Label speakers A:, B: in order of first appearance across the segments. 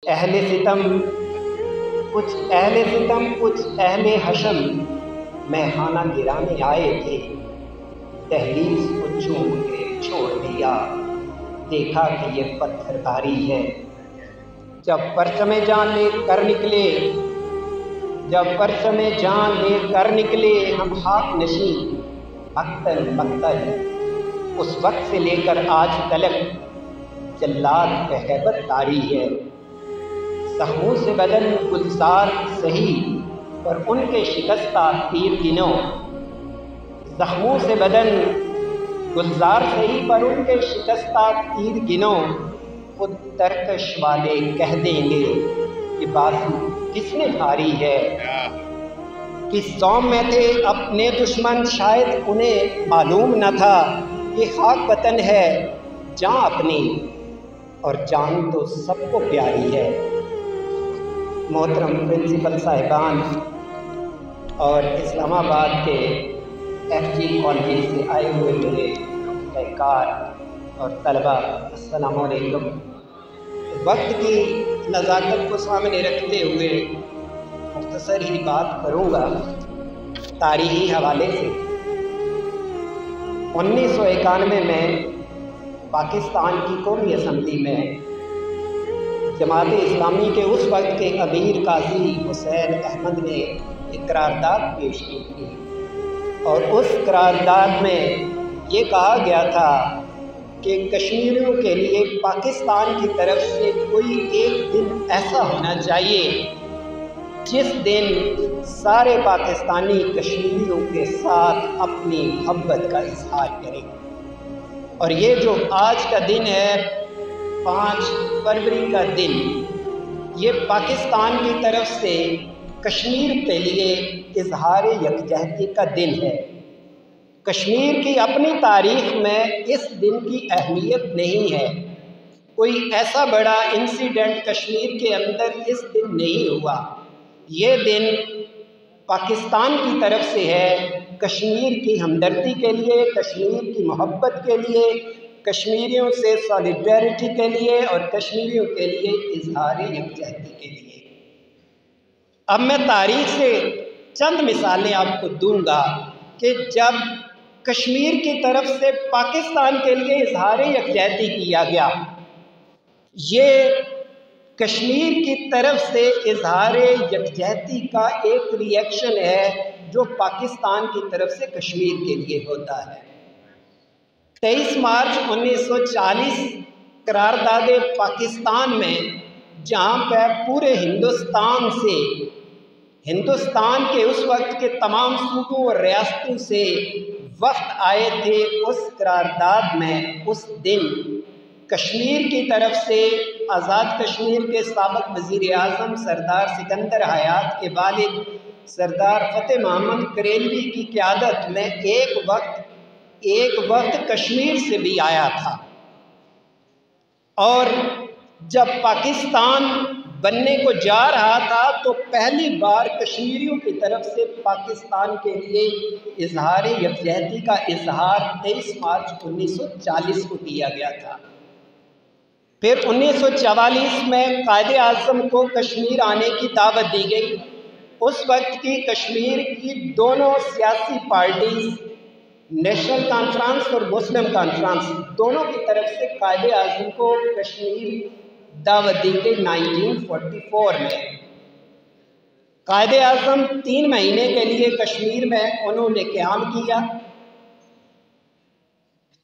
A: अहले सितम कुछ अहले हशम मैं खाना गिराने आए थे। दहलीज को चूम के छोड़ दिया, देखा कि ये पत्थरबारी है। जब परचमे जान ले कर निकले हम खाक नशी मक्तल मक्तल, उस वक्त से लेकर आज तलक जल्लाद पे हैबत तारी है। जख्मों से बदन गुलजार सही पर उनके शिकस्ता तीर गिनो, जख्मों से बदन गुलजार सही पर उनके शिकस्ता तीर गिनो। खुद तरकश वाले कह देंगे कि बाजू किसने हारी है। कि सौम में थे अपने दुश्मन, शायद उन्हें मालूम न था कि खाक वतन है जान अपनी और जान तो सबको प्यारी है। मोहतरम प्रिंसिपल साहिबान और इस्लामाबाद के FG कॉलेज से आए हुए मेरे सहकार और तलबा, अस्सलामु अलैकुम। वक्त की नज़ाकत को सामने रखते हुए मुख्तसर ही बात करूँगा तारीख़ी हवाले से। 1991 में पाकिस्तान की कौमी असम्बली में जमात इस्लामी के उस वक्त के अमीर काजी हुसैन अहमद ने एक करारदाद पेश की थी और उस करारदाद में ये कहा गया था कि कश्मीरियों के लिए पाकिस्तान की तरफ से कोई एक दिन ऐसा होना चाहिए जिस दिन सारे पाकिस्तानी कश्मीरियों के साथ अपनी मोहब्बत का इजहार करें। और ये जो आज का दिन है 5 फरवरी का दिन, ये पाकिस्तान की तरफ से कश्मीर के लिए इजहार यकजहती का दिन है। कश्मीर की अपनी तारीख़ में इस दिन की अहमियत नहीं है। कोई ऐसा बड़ा इंसिडेंट कश्मीर के अंदर इस दिन नहीं हुआ। ये दिन पाकिस्तान की तरफ से है कश्मीर की हमदर्दी के लिए, कश्मीर की मोहब्बत के लिए, कश्मीरियों से सॉलिडेरिटी के लिए और कश्मीरियों के लिए इजहार यकजहती के लिए। अब मैं तारीख़ से चंद मिसालें आपको दूंगा कि जब कश्मीर की तरफ से पाकिस्तान के लिए इजहार यकजहती किया गया, ये कश्मीर की तरफ से इजहार यकजहती का एक रिएक्शन है जो पाकिस्तान की तरफ से कश्मीर के लिए होता है। 23 मार्च 1940 करारदाद पाकिस्तान में, जहाँ पर पूरे हिंदुस्तान के उस वक्त के तमाम सूबों और रियासतों से वक्त आए थे, उस करारदाद में उस दिन कश्मीर की तरफ से आज़ाद कश्मीर के साबिक़ वज़ीर आज़म सरदार सिकंदर हयात के वालिद सरदार फ़तेह मोहम्मद करेलवी की क़यादत में एक वक्त कश्मीर से भी आया था। और जब पाकिस्तान बनने को जा रहा था तो पहली बार कश्मीरियों की तरफ से पाकिस्तान के लिए इजहार यकजहती का इजहार 23 मार्च 1940 को किया गया था। फिर 1944 में कायदे आज़म को कश्मीर आने की दावत दी गई। उस वक्त की कश्मीर की दोनों सियासी पार्टीज़, नेशनल कॉन्फ्रेंस और मुस्लिम कॉन्फ्रेंस, दोनों की तरफ से कायदे आज़म को कश्मीर दावत दी गई 1944 में। कायदे आज़म 3 महीने के लिए कश्मीर में उन्होंने क़याम किया।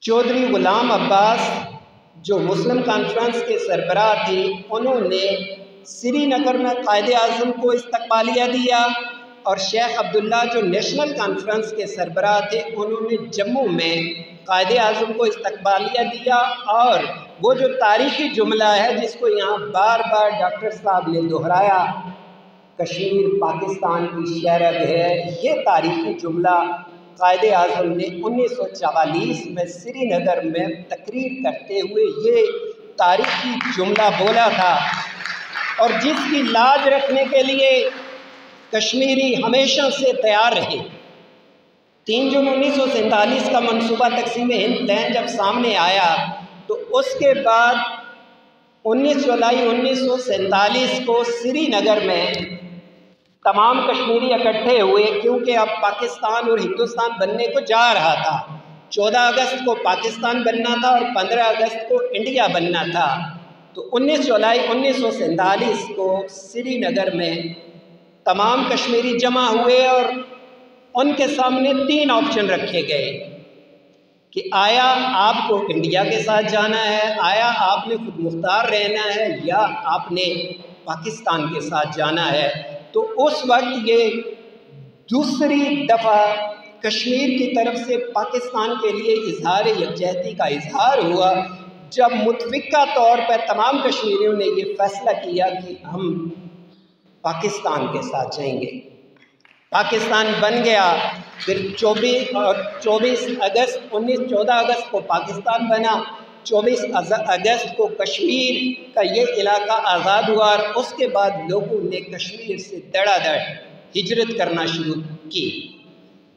A: चौधरी गुलाम अब्बास जो मुस्लिम कॉन्फ्रेंस के सरबराह थे, उन्होंने श्रीनगर में कायदे आज़म को इस्तकबालिया दिया और शेख अब्दुल्ला जो नेशनल कॉन्फ्रेंस के सरबराह थे, उन्होंने जम्मू में कायदे आज़म को इस्तकबालिया दिया। और वो जो तारीख़ी जुमला है जिसको यहाँ बार बार डॉक्टर साहब ने दोहराया, कश्मीर पाकिस्तान की शहरग है, ये तारीख़ी जुमला कायदे आज़म ने 1944 में श्रीनगर में तकरीर करते हुए ये तारीख़ी जुमला बोला था। और जिसकी लाज रखने के लिए कश्मीरी हमेशा से तैयार रहे। 3 जून 1947 का मनसूबा तकसीम हिंद प्लान जब सामने आया तो उसके बाद 19 जुलाई 1947 को श्रीनगर में तमाम कश्मीरी इकट्ठे हुए, क्योंकि अब पाकिस्तान और हिंदुस्तान बनने को जा रहा था। 14 अगस्त को पाकिस्तान बनना था और 15 अगस्त को इंडिया बनना था। तो 19 जुलाई 1947 को श्रीनगर में तमाम कश्मीरी जमा हुए और उनके सामने 3 ऑप्शन रखे गए कि आया आपको इंडिया के साथ जाना है, आया आपने खुद मुख्तार रहना है, या आपने पाकिस्तान के साथ जाना है। तो उस वक्त ये दूसरी दफ़ा कश्मीर की तरफ से पाकिस्तान के लिए इजहार यकजहती का इजहार हुआ, जब मुतफ़िका तौर पर तमाम कश्मीरियों ने ये फैसला किया कि हम पाकिस्तान के साथ जाएंगे। पाकिस्तान बन गया। फिर 14 अगस्त को पाकिस्तान बना। 24 अगस्त को कश्मीर का ये इलाका आज़ाद हुआ और उसके बाद लोगों ने कश्मीर से धड़ाधड़ हिजरत करना शुरू की।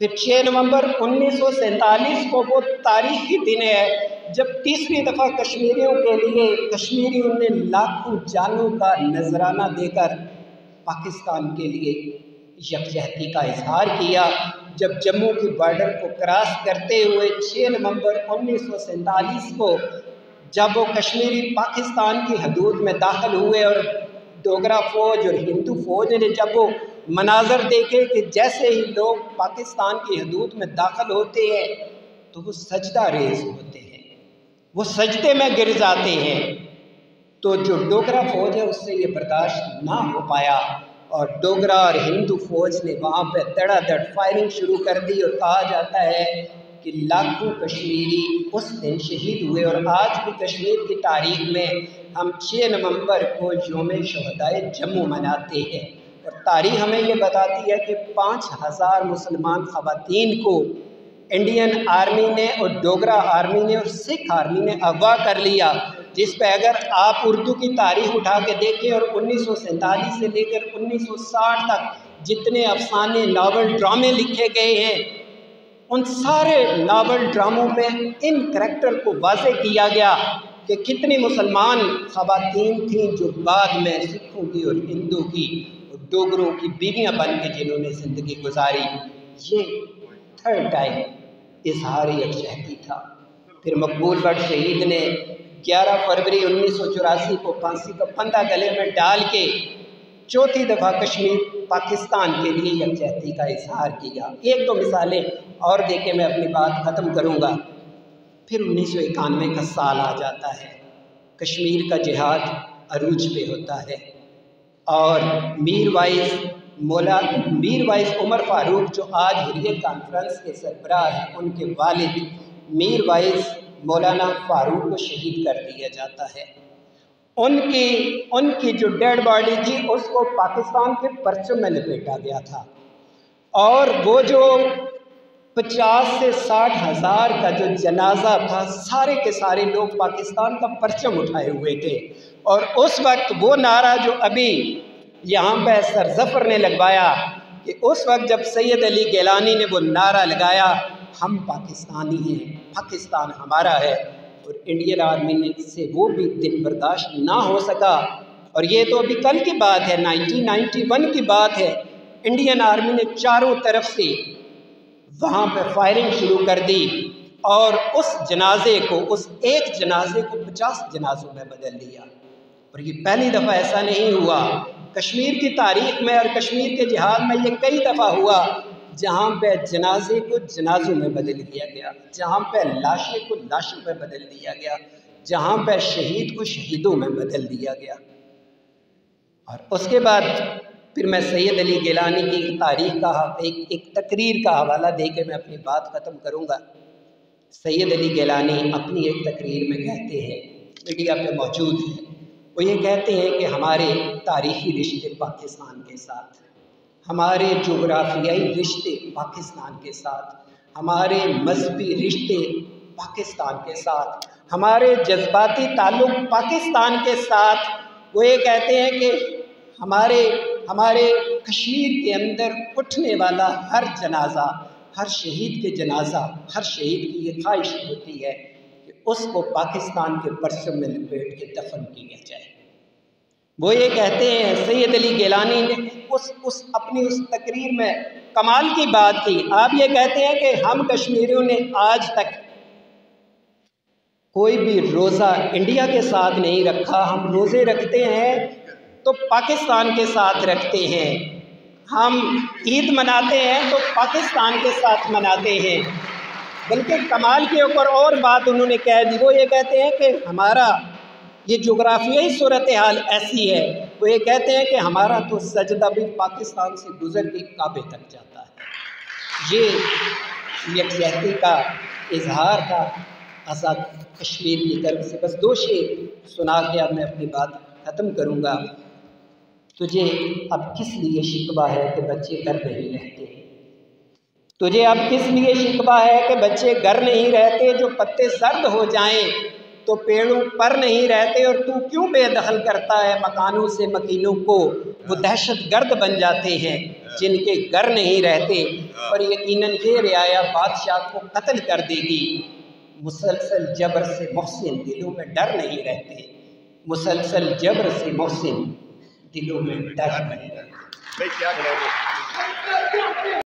A: फिर 6 नवंबर 1947 को वो तारीखी दिन है जब तीसरी दफ़ा कश्मीरियों ने लाखों जानों का नजराना देकर पाकिस्तान के लिए यकजहती का इजहार किया। जब जम्मू की बॉर्डर को क्रॉस करते हुए 6 नवंबर 1947 को जब वो कश्मीरी पाकिस्तान की हदूद में दाखिल हुए और डोगरा फ़ौज और हिंदू फ़ौज ने जब वो मनाजर देखे कि जैसे ही लोग पाकिस्तान की हदूद में दाखिल होते हैं तो वो सजदा रेज़ होते हैं, वो सजदे में गिर जाते हैं, तो जो डोगरा फ़ौज है उससे ये बर्दाश्त ना हो पाया और डोगरा और हिंदू फ़ौज ने वहाँ पर धड़ाधड़ फायरिंग शुरू कर दी। और कहा जाता है कि लाखों कश्मीरी उस दिन शहीद हुए। और आज भी कश्मीर की तारीख में हम 6 नवंबर को यौम शहदाए जम्मू मनाते हैं। और तारीख हमें ये बताती है कि 5000 मुसलमान ख़वातीन को इंडियन आर्मी ने और डोगरा आर्मी ने और सिख आर्मी ने अगवा कर लिया, जिस पे अगर आप उर्दू की तारीख उठा के देखें और 1947 से लेकर 1960 तक जितने अफसाने, नावल, ड्रामे लिखे गए हैं, उन सारे नावल ड्रामों में इन करैक्टर को वाज़े किया गया कि कितनी मुसलमान ख़वातीन थीं जो बाद में सिखों की और हिंदू की और डोगरों की बीवियां बन के जिन्होंने ज़िंदगी गुजारी। ये थर्ड टाइम इजहार यकजहती था। फिर मकबूल भट्ट शहीद ने 11 फरवरी 1984 को फांसी का फंदा गले में डाल के चौथी दफ़ा कश्मीर पाकिस्तान के लिए यकजहती का इजहार किया। 1-2 मिसालें और देके मैं अपनी बात ख़त्म करूँगा। फिर 1991 का साल आ जाता है, कश्मीर का जिहाद अरूज पे होता है और मीर वाइस उमर फ़ारूक जो आज हुर्रियत कॉन्फ्रेंस के सरबराह हैं, उनके वालिद मीर वाइस मौलाना फ़ारूक को शहीद कर दिया जाता है। उनकी जो डेड बॉडी थी उसको पाकिस्तान के परचम में लपेटा गया था और वो जो 50 से 60 हज़ार का जो जनाजा था, सारे के सारे लोग पाकिस्तान का परचम उठाए हुए थे। और उस वक्त वो नारा जो अभी यहाँ पे सरजफर ने लगवाया कि उस वक्त जब सैयद अली गिलानी ने वो नारा लगाया, हम पाकिस्तानी हैं, पाकिस्तान हमारा है, और इंडियन आर्मी ने से वो भी दिन बर्दाश्त ना हो सका। और ये तो अभी कल की बात है, 1991 की बात है। इंडियन आर्मी ने चारों तरफ से वहाँ पे फायरिंग शुरू कर दी और उस जनाजे को, उस एक जनाजे को 50 जनाजों में बदल दिया। और ये पहली दफ़ा ऐसा नहीं हुआ कश्मीर की तारीख़ में, और कश्मीर के जिहाद में ये कई दफ़ा हुआ जहाँ पे जनाजे को जनाजों में बदल दिया गया, जहाँ पे लाशें को लाशों में बदल दिया गया, जहाँ पे शहीद को शहीदों में बदल दिया गया। और उसके बाद फिर मैं सैयद अली गिलानी की तारीख़ का एक तकरीर का हवाला दे के मैं अपनी बात ख़त्म करूँगा। सैयद अली गिलानी अपनी एक तकरीर में कहते हैं, मीडिया पे मौजूद है, वो ये कहते हैं कि हमारे तारीख़ी रिश्ते पाकिस्तान के साथ, हमारे जोग्राफियाई रिश्ते पाकिस्तान के साथ, हमारे मजहबी रिश्ते पाकिस्तान के साथ, हमारे जज्बाती ताल्लुक़ पाकिस्तान के साथ। वो ये कहते हैं कि हमारे कश्मीर के अंदर उठने वाला हर जनाजा, हर शहीद के जनाजा, हर शहीद की ये ख्वाहिश होती है कि उसको पाकिस्तान के परचम में लपेट के दफन किया जाए। वो ये कहते हैं, सैयद अली गिलानी ने अपनी उस तकरीर में कमाल की बात की। आप ये कहते हैं कि हम कश्मीरियों ने आज तक कोई भी रोज़ा इंडिया के साथ नहीं रखा, हम रोज़े रखते हैं तो पाकिस्तान के साथ रखते हैं, हम ईद मनाते हैं तो पाकिस्तान के साथ मनाते हैं। बल्कि कमाल के ऊपर और बात उन्होंने कह दी, वो ये कहते हैं कि हमारा ये जोग्राफियाई सूरत हाल ऐसी है, वो ये कहते हैं कि हमारा तो सजदा भी पाकिस्तान से गुजर के काबे तक जाता है। ये यकजहती का इजहार था आज़ाद कश्मीर की तरफ से। बस 2 शेर सुना के अब मैं अपनी बात ख़त्म करूँगा। तुझे अब किस लिए शिकवा है कि बच्चे घर नहीं रहते, तुझे अब किस लिए शिकवा है कि बच्चे घर नहीं रहते, जो पत्ते सर्द हो जाएं तो पेड़ों पर नहीं रहते, और तू क्यों बेदखल करता है मकानों से मकीनों को, वो दहशत गर्द बन जाते हैं जिनके घर नहीं रहते। और यकीनन ये रियाया बादशाह को कत्ल कर देगी। मुसलसल जबर से मोहसिन दिलों में डर नहीं रहते, मुसलसल जबर से मोहसिन दिलों में डर नहीं रहते।